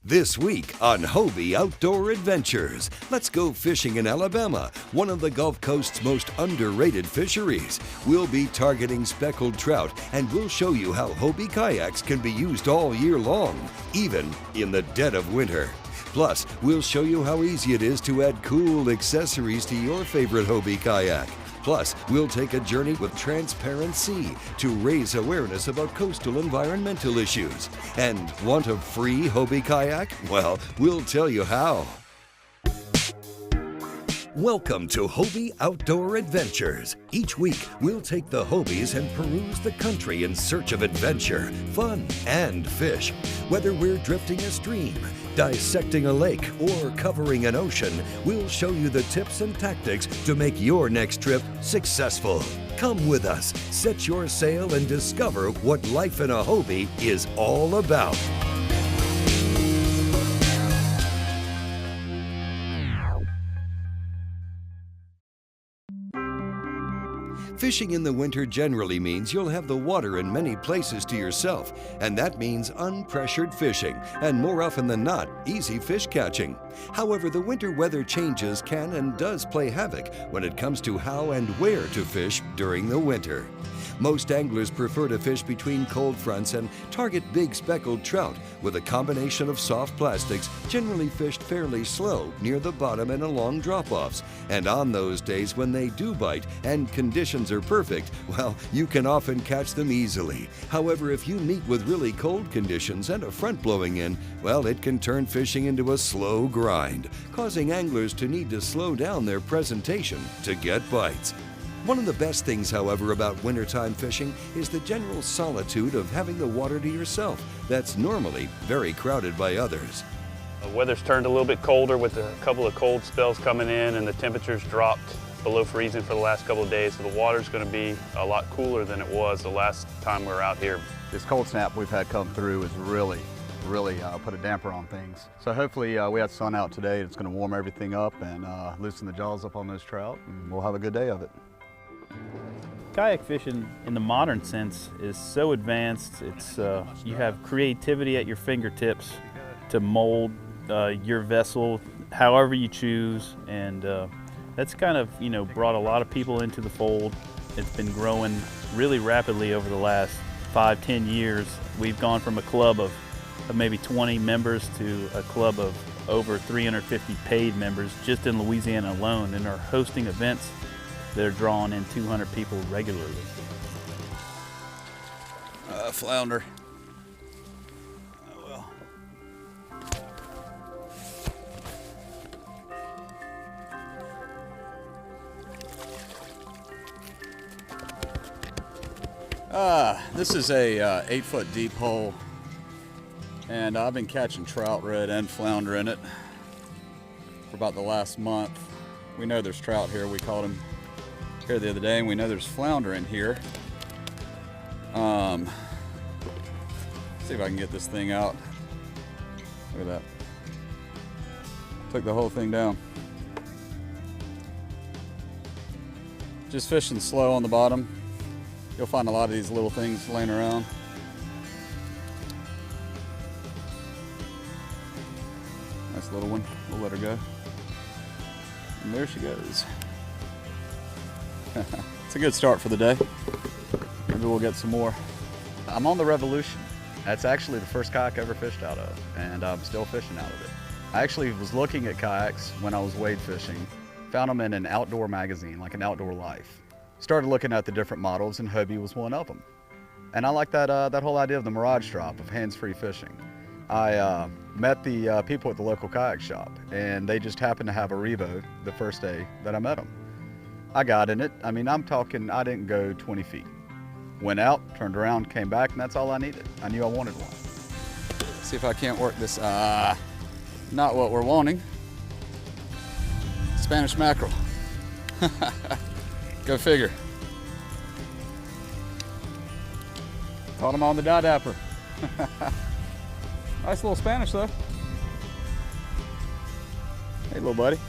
This week on Hobie Outdoor Adventures, let's go fishing in Alabama, one of the Gulf Coast's most underrated fisheries. We'll be targeting speckled trout, and we'll show you how Hobie kayaks can be used all year long, even in the dead of winter. Plus, we'll show you how easy it is to add cool accessories to your favorite Hobie kayak. Plus, we'll take a journey with TransparentSea to raise awareness about coastal environmental issues. And want a free Hobie kayak? Well, we'll tell you how. Welcome to Hobie Outdoor Adventures. Each week, we'll take the Hobies and peruse the country in search of adventure, fun, and fish. Whether we're drifting a stream, dissecting a lake, or covering an ocean, we'll show you the tips and tactics to make your next trip successful. Come with us, set your sail, and discover what life in a Hobie is all about. Fishing in the winter generally means you'll have the water in many places to yourself, and that means unpressured fishing, and more often than not, easy fish catching. However, the winter weather changes can and does play havoc when it comes to how and where to fish during the winter. Most anglers prefer to fish between cold fronts and target big speckled trout with a combination of soft plastics, generally fished fairly slow near the bottom and along drop-offs. And on those days when they do bite and conditions are perfect, well, you can often catch them easily. However, if you meet with really cold conditions and a front blowing in, well, it can turn fishing into a slow grind, causing anglers to need to slow down their presentation to get bites. One of the best things, however, about wintertime fishing is the general solitude of having the water to yourself that's normally very crowded by others. The weather's turned a little bit colder with a couple of cold spells coming in, and the temperatures dropped below freezing for the last couple of days, so the water's going to be a lot cooler than it was the last time we were out here. This cold snap we've had come through has really put a damper on things. So hopefully we had sun out today. It's going to warm everything up and loosen the jaws up on those trout, and we'll have a good day of it. Kayak fishing in the modern sense is so advanced. It's you have creativity at your fingertips to mold your vessel however you choose, and that's kind of brought a lot of people into the fold. It's been growing really rapidly over the last 5-10 years. We've gone from a club of maybe 20 members to a club of over 350 paid members just in Louisiana alone, and are hosting events that are drawing in 200 people regularly. Flounder. Oh well. This is a 8-foot deep hole, and I've been catching trout, red, and flounder in it for about the last month. We know there's trout here. We caught them here the other day, and we know there's flounder in here. See if I can get this thing out. Look at that. Took the whole thing down. Just fishing slow on the bottom. You'll find a lot of these little things laying around. Nice little one. We'll let her go. And there she goes. It's a good start for the day. Maybe we'll get some more. I'm on the Revolution. That's actually the first kayak I ever fished out of, and I'm still fishing out of it. I actually was looking at kayaks when I was wade fishing, found them in an outdoor magazine, like an Outdoor Life. Started looking at the different models, and Hobie was one of them. And I like that whole idea of the Mirage drop, of hands-free fishing. I met the people at the local kayak shop, and they just happened to have a Revo the first day that I met them. I got in it. I mean, I'm talking, I didn't go 20 feet. Went out, turned around, came back, and that's all I needed. I knew I wanted one. See if I can't work this. Not what we're wanting. Spanish mackerel. Go figure. Caught him on the dapper. Nice little Spanish though. Hey little buddy.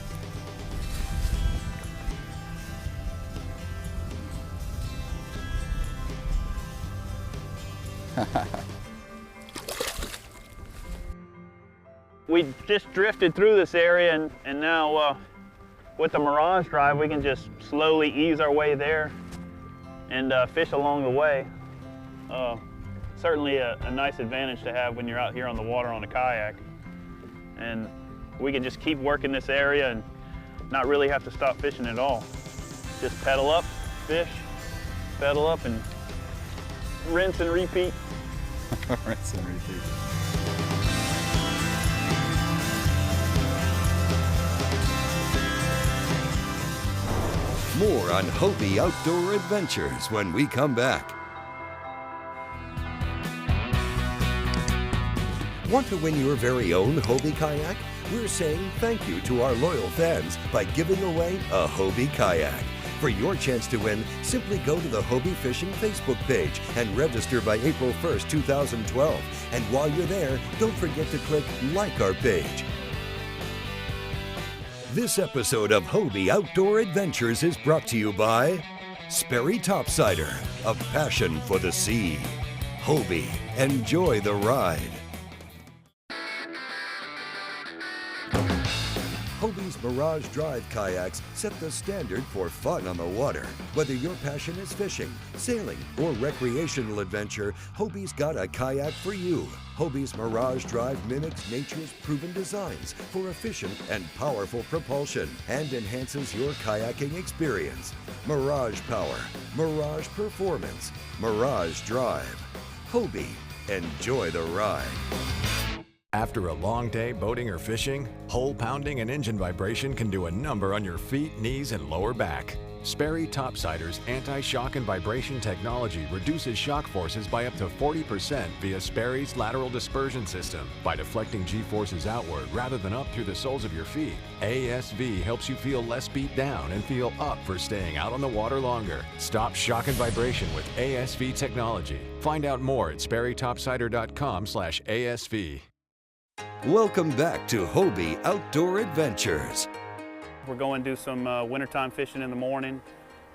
we just drifted through this area, and now with the Mirage Drive, we can just slowly ease our way there and fish along the way. Certainly a nice advantage to have when you're out here on the water on a kayak. And we can just keep working this area and not really have to stop fishing at all. Just pedal up, fish, pedal up, and rinse and repeat. Rinse and repeat. More on Hobie Outdoor Adventures when we come back. Want to win your very own Hobie kayak? We're saying thank you to our loyal fans by giving away a Hobie kayak. For your chance to win, simply go to the Hobie Fishing Facebook page and register by April 1st, 2012. And while you're there, don't forget to click like our page. This episode of Hobie Outdoor Adventures is brought to you by Sperry Topsider, a passion for the sea. Hobie, enjoy the ride. Hobie's Mirage Drive kayaks set the standard for fun on the water. Whether your passion is fishing, sailing, or recreational adventure, Hobie's got a kayak for you. Hobie's Mirage Drive mimics nature's proven designs for efficient and powerful propulsion and enhances your kayaking experience. Mirage Power, Mirage Performance, Mirage Drive. Hobie, enjoy the ride. After a long day boating or fishing, hole pounding and engine vibration can do a number on your feet, knees, and lower back. Sperry Topsider's anti-shock and vibration technology reduces shock forces by up to 40% via Sperry's lateral dispersion system by deflecting G-forces outward rather than up through the soles of your feet. ASV helps you feel less beat down and feel up for staying out on the water longer. Stop shock and vibration with ASV technology. Find out more at sperrytopsider.com/ASV. Welcome back to Hobie Outdoor Adventures. We're going to do some wintertime fishing in the morning.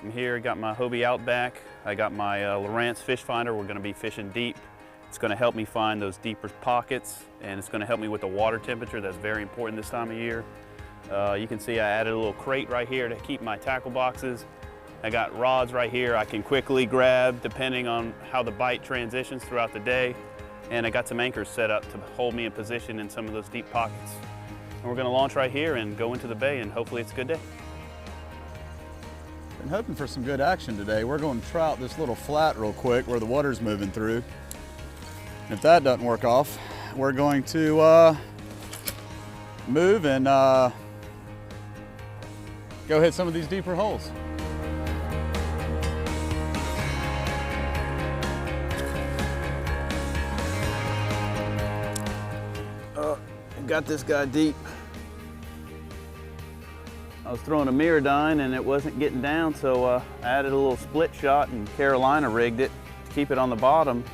I'm here, got my Hobie Outback. I got my Lowrance fish finder. We're gonna be fishing deep. It's gonna help me find those deeper pockets, and it's gonna help me with the water temperature. That's very important this time of year. You can see I added a little crate right here to keep my tackle boxes. I got rods right here I can quickly grab depending on how the bite transitions throughout the day. And I got some anchors set up to hold me in position in some of those deep pockets. And we're gonna launch right here and go into the bay, and hopefully it's a good day. Been hoping for some good action today. We're going to trout this little flat real quick where the water's moving through. If that doesn't work off, we're going to move and go hit some of these deeper holes. Got this guy deep. I was throwing a Mirrodine and it wasn't getting down, so I added a little split shot and Carolina rigged it to keep it on the bottom.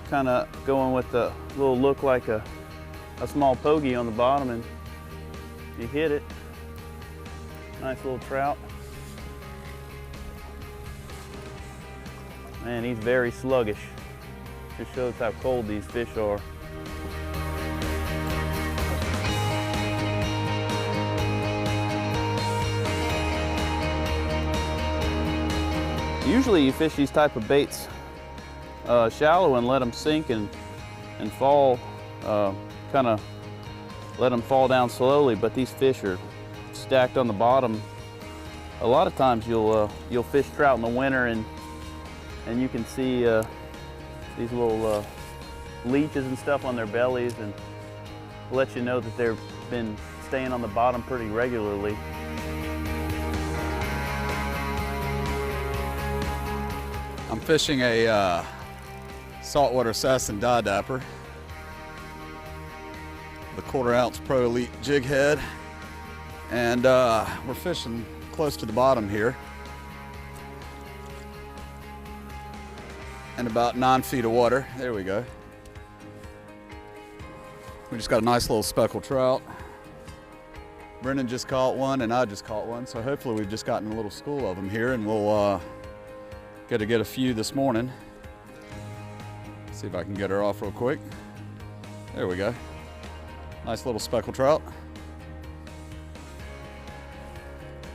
Kind of going with the little look like a small pogey on the bottom, and you hit it. Nice little trout. Man, he's very sluggish. Just shows how cold these fish are. Usually you fish these type of baits shallow and let them sink and fall, kind of let them fall down slowly, but these fish are stacked on the bottom. A lot of times you'll fish trout in the winter and you can see these little leeches and stuff on their bellies, and let you know that they've been staying on the bottom pretty regularly. I'm fishing a saltwater sass and dye dapper, the 1/4 ounce Pro Elite jig head, and we're fishing close to the bottom here, and about 9 feet of water. There we go. We just got a nice little speckled trout. Brendan just caught one and I just caught one, so hopefully we've just gotten a little school of them here, and we'll get a few this morning. See if I can get her off real quick. There we go. Nice little speckled trout.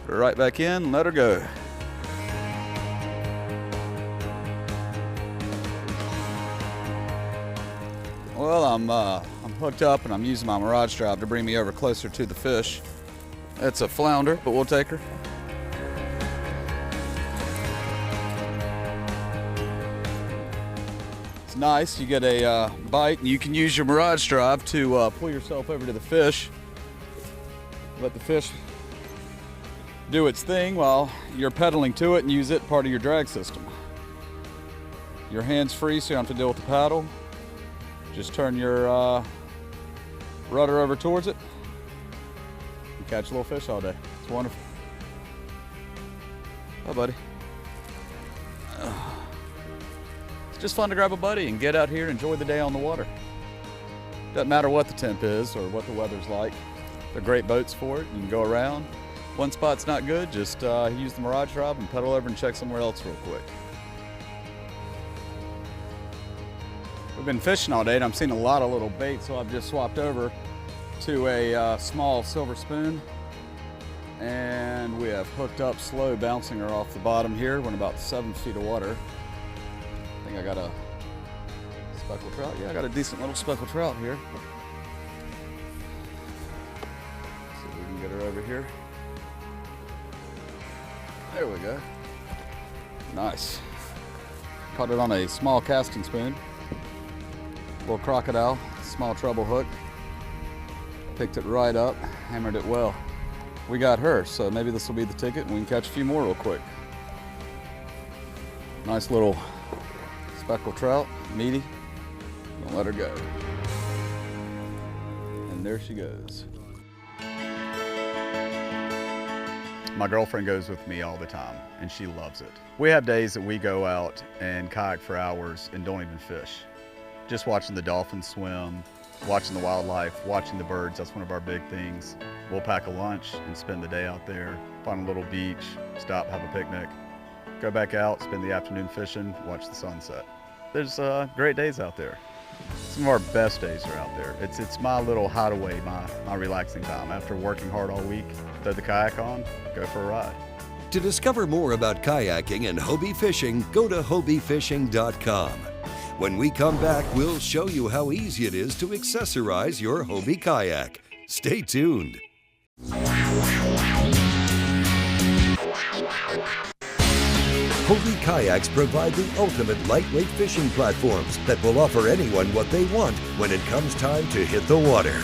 Put her right back in and let her go. Well, I'm hooked up and I'm using my Mirage drive to bring me over closer to the fish. It's a flounder, but we'll take her. It's nice, you get a bite and you can use your Mirage drive to pull yourself over to the fish. Let the fish do its thing while you're pedaling to it and use it part of your drag system. Your hand's free so you don't have to deal with the paddle. Just turn your rudder over towards it and catch a little fish all day. It's wonderful. Hi, buddy. It's just fun to grab a buddy and get out here and enjoy the day on the water. Doesn't matter what the temp is or what the weather's like. They're great boats for it. You can go around. One spot's not good, just use the Mirage drive and pedal over and check somewhere else real quick. We've been fishing all day and I'm seeing a lot of little bait, so I've just swapped over to a small silver spoon. And we have hooked up slow, bouncing her off the bottom here. We're in about 7 feet of water. I think I got a speckled trout. Yeah, I got a decent little speckled trout here. See if we can get her over here. There we go. Nice. Caught it on a small casting spoon. Little crocodile, small treble hook. Picked it right up, hammered it well. We got her, so maybe this will be the ticket and we can catch a few more real quick. Nice little speckled trout, meaty. Don't let her go. And there she goes. My girlfriend goes with me all the time and she loves it. We have days that we go out and kayak for hours and don't even fish. Just watching the dolphins swim, watching the wildlife, watching the birds, that's one of our big things. We'll pack a lunch and spend the day out there, find a little beach, stop, have a picnic, go back out, spend the afternoon fishing, watch the sunset. There's great days out there. Some of our best days are out there. It's my little hideaway, my relaxing time. After working hard all week, throw the kayak on, go for a ride. To discover more about kayaking and Hobie fishing, go to hobiefishing.com. When we come back, we'll show you how easy it is to accessorize your Hobie kayak. Stay tuned. Hobie kayaks provide the ultimate lightweight fishing platforms that will offer anyone what they want when it comes time to hit the water.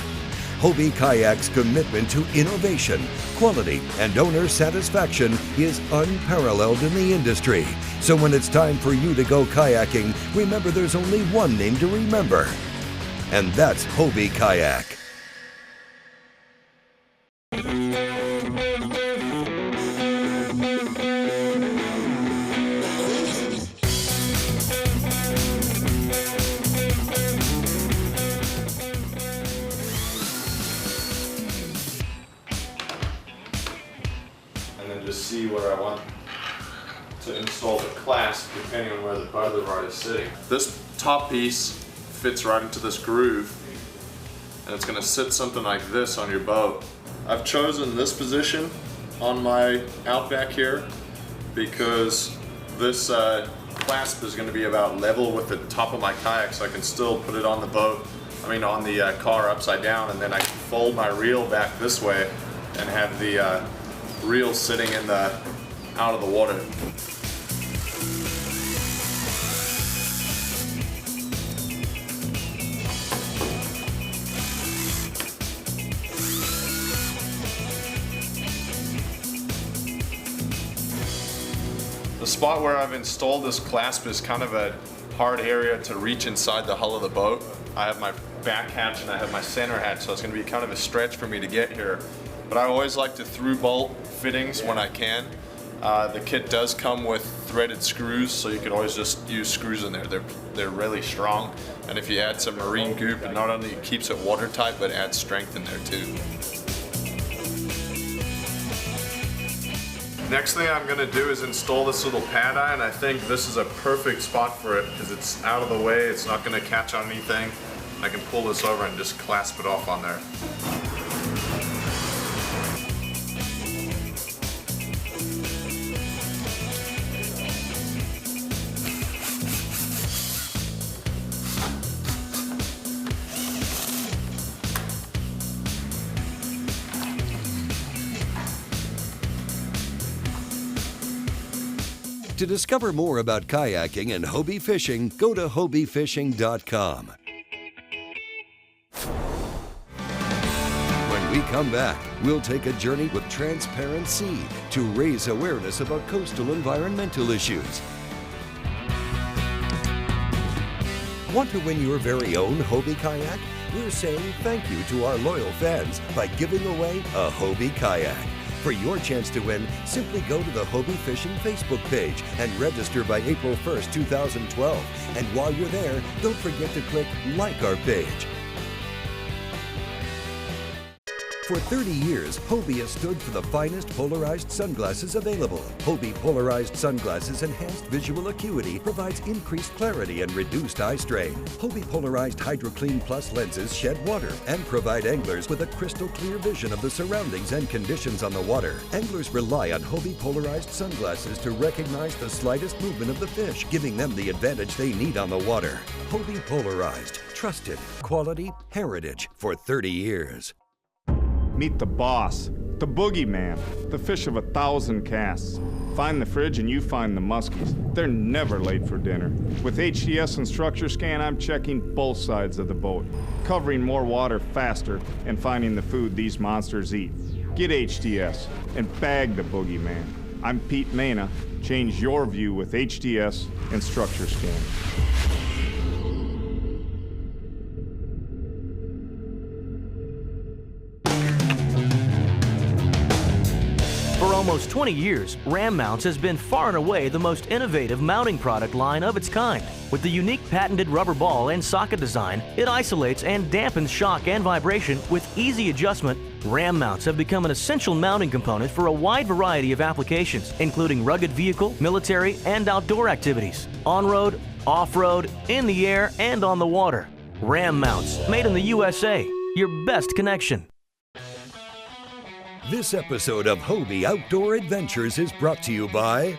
Hobie Kayak's commitment to innovation, quality, and owner satisfaction is unparalleled in the industry. So when it's time for you to go kayaking, remember there's only one name to remember, and that's Hobie Kayak. Just see where I want to install the clasp depending on where the bottom rod is sitting. This top piece fits right into this groove and it's going to sit something like this on your boat. I've chosen this position on my Outback here because this clasp is going to be about level with the top of my kayak, so I can still put it on the boat, on the car upside down, and then I can fold my reel back this way and have the reel sitting in the out of the water. The spot where I've installed this clasp is kind of a hard area to reach inside the hull of the boat. I have my back hatch and I have my center hatch, so it's going to be kind of a stretch for me to get here. But I always like to through bolt fittings when I can. The kit does come with threaded screws, so you can always just use screws in there. They're really strong, and if you add some marine goop, it not only keeps it watertight, but adds strength in there too. Next thing I'm going to do is install this little pad eye, and I think this is a perfect spot for it because it's out of the way, it's not going to catch on anything. I can pull this over and just clasp it off on there. To discover more about kayaking and Hobie fishing, go to hobiefishing.com. When we come back, we'll take a journey with TransparentSea to raise awareness about coastal environmental issues. Want to win your very own Hobie kayak? We're saying thank you to our loyal fans by giving away a Hobie kayak. For your chance to win, simply go to the Hobie Fishing Facebook page and register by April 1st, 2012. And while you're there, don't forget to click like our page. For 30 years, Hobie has stood for the finest polarized sunglasses available. Hobie Polarized Sunglasses enhanced visual acuity provides increased clarity and reduced eye strain. Hobie Polarized HydroClean Plus lenses shed water and provide anglers with a crystal clear vision of the surroundings and conditions on the water. Anglers rely on Hobie Polarized sunglasses to recognize the slightest movement of the fish, giving them the advantage they need on the water. Hobie Polarized, trusted, quality, heritage for 30 years. Meet the boss, the boogeyman, the fish of 1,000 casts. Find the fridge and you find the muskies. They're never late for dinner. With HDS and Structure Scan, I'm checking both sides of the boat, covering more water faster and finding the food these monsters eat. Get HDS and bag the boogeyman. I'm Pete Mena. Change your view with HDS and Structure Scan. For almost 20 years, Ram Mounts has been far and away the most innovative mounting product line of its kind. With the unique patented rubber ball and socket design, it isolates and dampens shock and vibration with easy adjustment. Ram Mounts have become an essential mounting component for a wide variety of applications, including rugged vehicle, military, and outdoor activities, on-road, off-road, in the air, and on the water. Ram Mounts, made in the USA, your best connection. This episode of Hobie Outdoor Adventures is brought to you by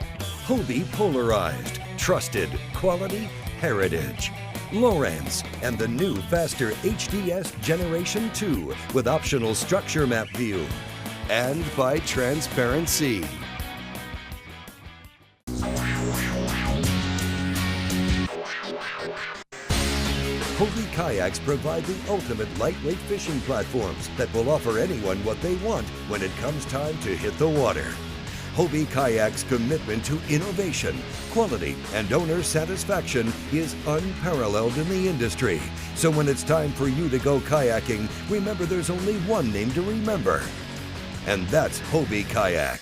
Hobie Polarized, trusted, quality, heritage. Lowrance and the new faster HDS Generation 2 with optional structure map view. And by TransparentSea. Hobie kayaks provide the ultimate lightweight fishing platforms that will offer anyone what they want when it comes time to hit the water. Hobie kayaks' commitment to innovation, quality, and owner satisfaction is unparalleled in the industry. So when it's time for you to go kayaking, remember there's only one name to remember, and that's Hobie Kayak.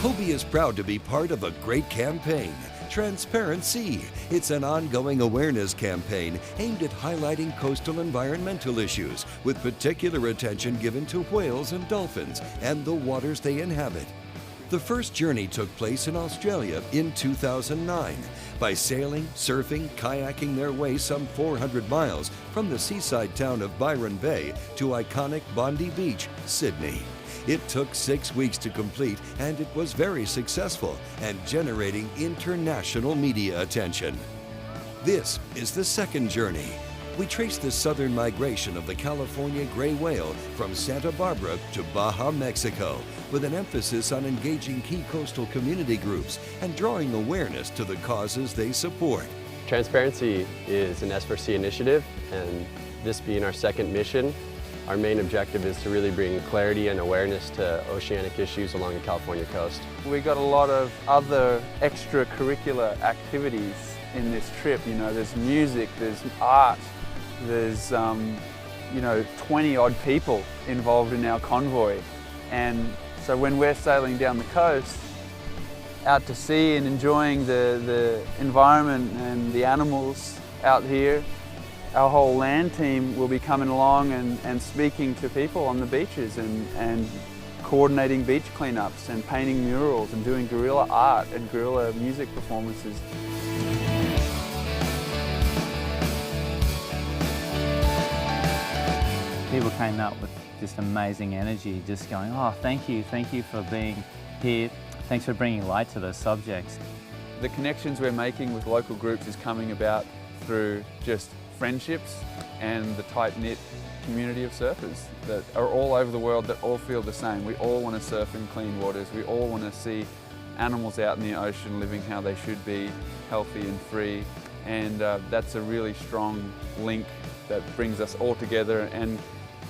Hobie is proud to be part of a great campaign, TransparentSea. It's an ongoing awareness campaign aimed at highlighting coastal environmental issues, with particular attention given to whales and dolphins and the waters they inhabit. The first journey took place in Australia in 2009 by sailing, surfing, kayaking their way some 400 miles from the seaside town of Byron Bay to iconic Bondi Beach, Sydney. It took 6 weeks to complete, and it was very successful and generating international media attention. This is the second journey. We trace the southern migration of the California gray whale from Santa Barbara to Baja, Mexico, with an emphasis on engaging key coastal community groups and drawing awareness to the causes they support. TransparentSea is an S04C initiative, and this being our second mission, our main objective is to really bring clarity and awareness to oceanic issues along the California coast. We got a lot of other extracurricular activities in this trip. You know, there's music, there's art, there's 20 odd people involved in our convoy. And so when we're sailing down the coast, out to sea and enjoying the environment and the animals out here, our whole land team will be coming along and speaking to people on the beaches and coordinating beach cleanups and painting murals and doing guerrilla art and guerrilla music performances. People came out with just amazing energy, just going, oh, thank you for being here. Thanks for bringing light to those subjects. The connections we're making with local groups is coming about through just friendships and the tight-knit community of surfers that are all over the world that all feel the same. We all want to surf in clean waters. We all want to see animals out in the ocean living how they should be, healthy and free. And that's a really strong link that brings us all together and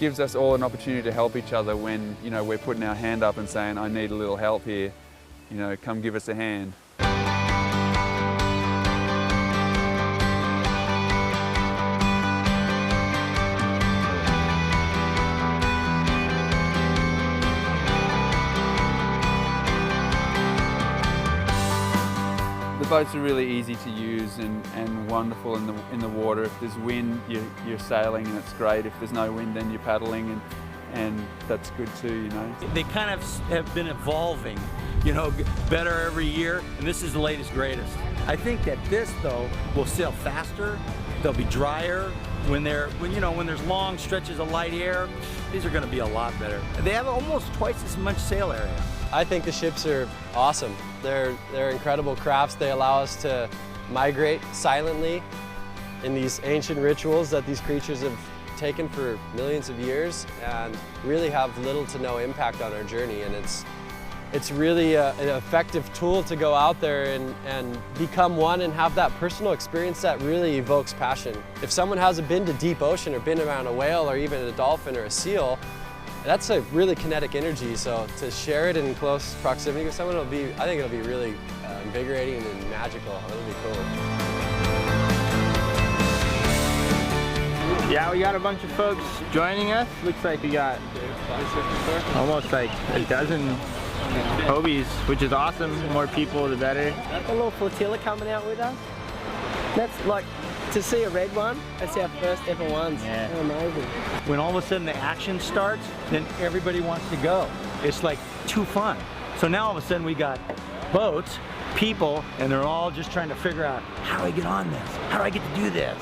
gives us all an opportunity to help each other when, you know, we're putting our hand up and saying, I need a little help here. You know, come give us a hand. The boats are really easy to use and wonderful in the water. If there's wind, you're sailing and it's great. If there's no wind, then you're paddling and that's good too, you know. They kind of have been evolving, you know, better every year, and this is the latest, greatest. I think that this, though, will sail faster. They'll be drier. When there's long stretches of light air, these are going to be a lot better. They have almost twice as much sail area. I think the ships are awesome. They're incredible crafts. They allow us to migrate silently in these ancient rituals that these creatures have taken for millions of years and really have little to no impact on our journey. And it's really an effective tool to go out there and become one and have that personal experience that really evokes passion. If someone hasn't been to deep ocean or been around a whale or even a dolphin or a seal, that's a really kinetic energy, so to share it in close proximity with someone, I think it'll be really invigorating and magical. It'll be cool. Yeah, we got a bunch of folks joining us. Looks like we got almost like a dozen Hobies, which is awesome. The more people, the better. A little flotilla coming out with us. That's like, to see a red one, that's our first ever ones. Yeah. They're amazing. When all of a sudden the action starts, then everybody wants to go. It's like too fun. So now all of a sudden we got boats, people, and they're all just trying to figure out, how do I get on this? How do I get to do this?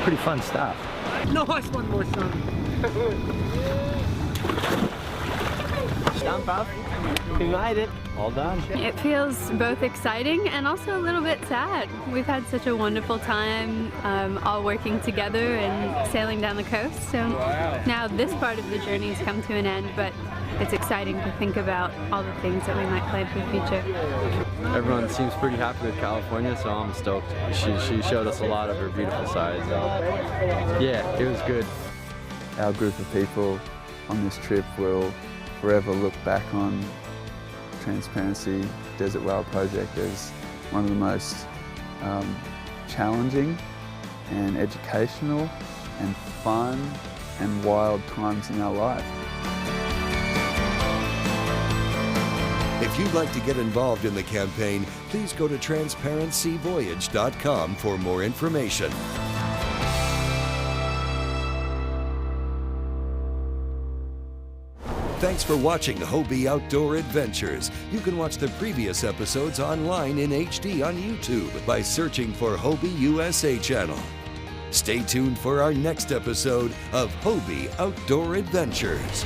Pretty fun stuff. Nice one more, son. Stump up. We made it. All done. It feels both exciting and also a little bit sad. We've had such a wonderful time all working together and sailing down the coast. So now this part of the journey has come to an end, but it's exciting to think about all the things that we might plan for the future. Everyone seems pretty happy with California, so I'm stoked. She showed us a lot of her beautiful sides. Yeah, it was good. Our group of people on this trip will forever look back on TransparentSea Desert Whale Project as one of the most challenging and educational and fun and wild times in our life. If you'd like to get involved in the campaign, please go to TransparentSeaVoyage.com for more information. Thanks for watching Hobie Outdoor Adventures. You can watch the previous episodes online in HD on YouTube by searching for Hobie USA channel. Stay tuned for our next episode of Hobie Outdoor Adventures.